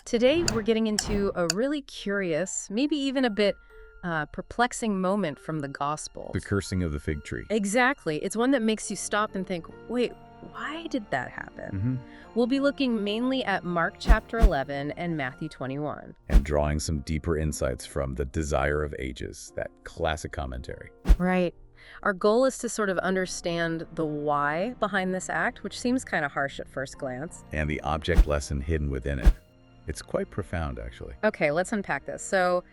Today, we're getting into a really curious, maybe even a bit perplexing moment from the The Gospels. cursing of the fig tree. Exactly. It's one that makes you stop and think, wait, why did that happen? hmm We'll be looking mainly at Mark chapter 11 and Matthew 21. And drawing some deeper insights from The Desire of Ages, that classic commentary. Right. Our goal is to sort of understand the why behind this act, which seems kind of harsh at first glance. And the object lesson hidden within it. It's quite profound, actually. Okay, let's unpack this. So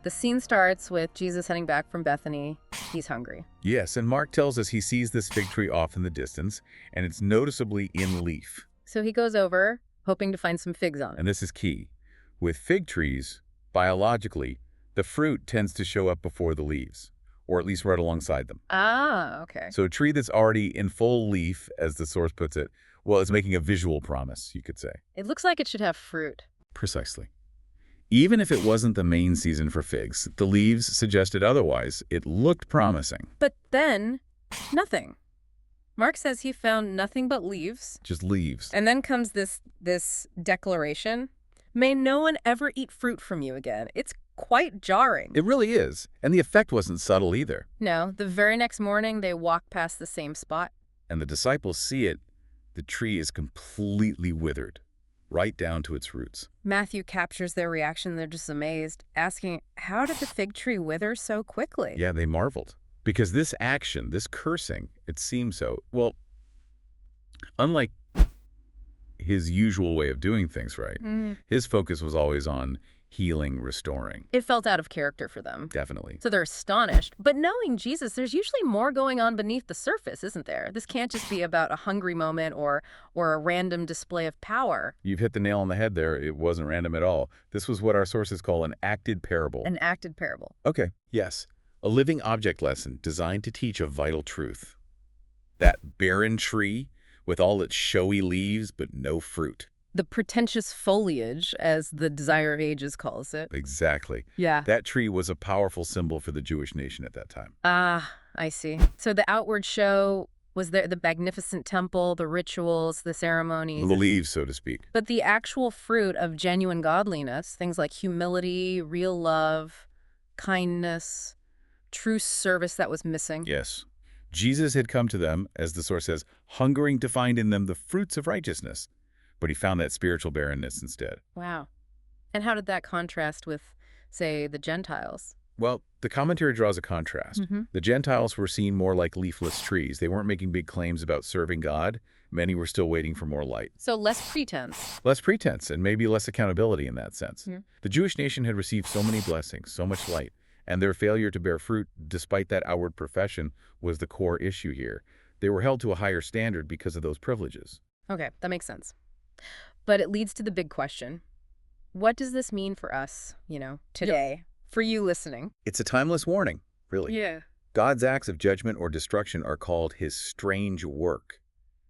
the scene starts with Jesus heading back from Bethany. He's hungry. Yes, and Mark tells us he sees this fig tree off in the distance, and it's noticeably in leaf. So he goes over, hoping to find some figs on it. And this is key. With fig trees, biologically, the fruit tends to show up before the leaves, or at least right alongside them. Ah, okay. So a tree that's already in full leaf, as the source puts it, well, is making a visual promise, you could say. It looks like it should have fruit. Precisely. Even if it wasn't the main season for figs, the leaves suggested otherwise. It looked promising. But then, nothing. Mark says he found nothing but leaves. Just leaves. And then comes this declaration, may no one ever eat fruit from you again. It's quite jarring. It really is. And the effect wasn't subtle either. No, the very next morning they walk past the same spot. And the disciples see it. The tree is completely withered, right down to its roots. Matthew captures their reaction. They're just amazed, asking, how did the fig tree wither so quickly? Yeah, they marveled. Because this action, this cursing, it seemed so, well, unlike his usual way of doing things, right? His focus was always on healing, restoring. It felt out of character for them. Definitely. So they're astonished. But knowing Jesus, there's usually more going on beneath the surface, isn't there? This can't just be about a hungry moment or a random display of power. You've hit the nail on the head there. It wasn't random at all. This was what our sources call an acted parable. An acted parable. Okay, yes. A living object lesson designed to teach a vital truth. That barren tree with all its showy leaves but no fruit. The pretentious foliage, as the Desire of Ages calls it. Exactly. Yeah. That tree was a powerful symbol for the Jewish nation at that time. Ah, I see. So the outward show was there, the magnificent temple, the rituals, the ceremonies. The leaves, so to speak. But the actual fruit of genuine godliness, things like humility, real love, kindness, true service, that was missing. Yes. Jesus had come to them, as the source says, hungering to find in them the fruits of righteousness. But he found that spiritual barrenness instead. Wow. And how did that contrast with, say, the Gentiles? Well, the commentary draws a contrast. The Gentiles were seen more like leafless trees. They weren't making big claims about serving God. Many were still waiting for more light. So less pretense. Less pretense and maybe less accountability in that sense. Yeah. The Jewish nation had received so many blessings, so much light, and their failure to bear fruit, despite that outward profession, was the core issue here. They were held to a higher standard because of those privileges. Okay, that makes sense. But it leads to the big question. What does this mean for us, today? For you listening? It's a timeless warning, really. Yeah. God's acts of judgment or destruction are called his strange work.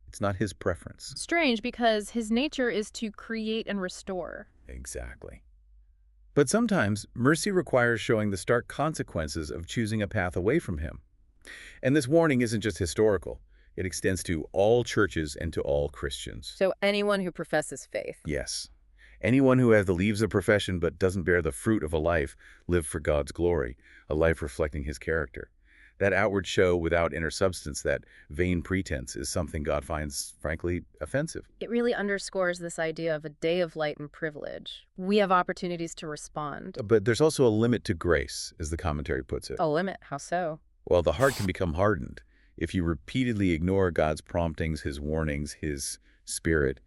It's not his preference. Strange because his nature is to create and restore. Exactly. But sometimes mercy requires showing the stark consequences of choosing a path away from him. And this warning isn't just historical. It extends to all churches and to all Christians. So anyone who professes faith. Yes. Anyone who has the leaves of profession but doesn't bear the fruit of a life lived for God's glory, a life reflecting his character. That outward show without inner substance, that vain pretense, is something God finds, frankly, offensive. It really underscores this idea of a day of light and privilege. We have opportunities to respond. But there's also a limit to grace, as the commentary puts it. A limit? How so? Well, the heart can become hardened. If you repeatedly ignore God's promptings, his warnings, his spirit,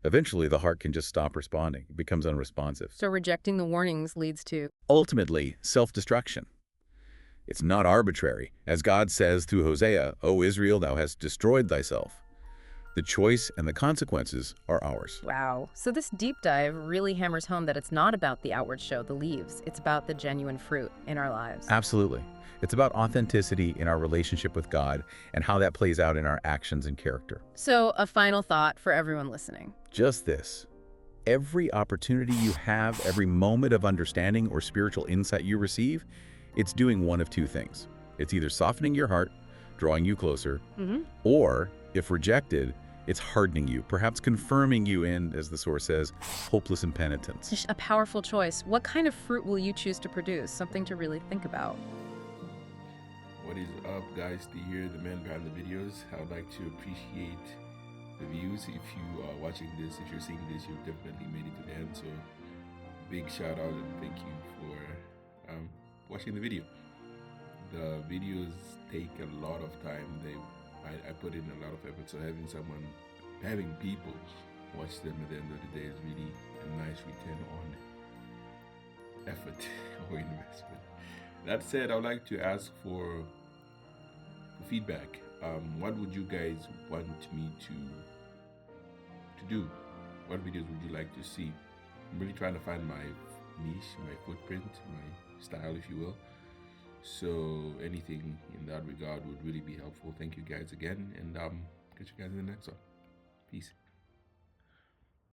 eventually the heart can just stop responding. It becomes unresponsive. So rejecting the warnings leads to... Ultimately, self-destruction. It's not arbitrary. As God says through Hosea, O Israel, thou hast destroyed thyself. The choice and the consequences are ours. Wow. So this deep dive really hammers home that it's not about the outward show, the leaves. It's about the genuine fruit in our lives. Absolutely. It's about authenticity in our relationship with God and how that plays out in our actions and character. So a final thought for everyone listening. Just this. Every opportunity you have, every moment of understanding or spiritual insight you receive, it's doing one of two things. It's either softening your heart, drawing you closer, or, if rejected, It's hardening you, perhaps confirming you in, as the source says, hopeless impenitence. Just a powerful choice. What kind of fruit will you choose to produce? Something to really think about. What is up, guys? To hear the man behind the videos, I would like to appreciate the views. If you are watching this, if you're seeing this, you've definitely made it to the end. So big shout out and thank you for watching the video. The videos take a lot of time. I put in a lot of effort, so having people watch them at the end of the day is really a nice return on effort or investment. That said, I would like to ask for feedback. What would you guys want me to do? What videos would you like to see? I'm really trying to find my niche, my footprint, my style, if you will. So anything in that regard would really be helpful. Thank you guys again, and catch you guys in the next one. Peace.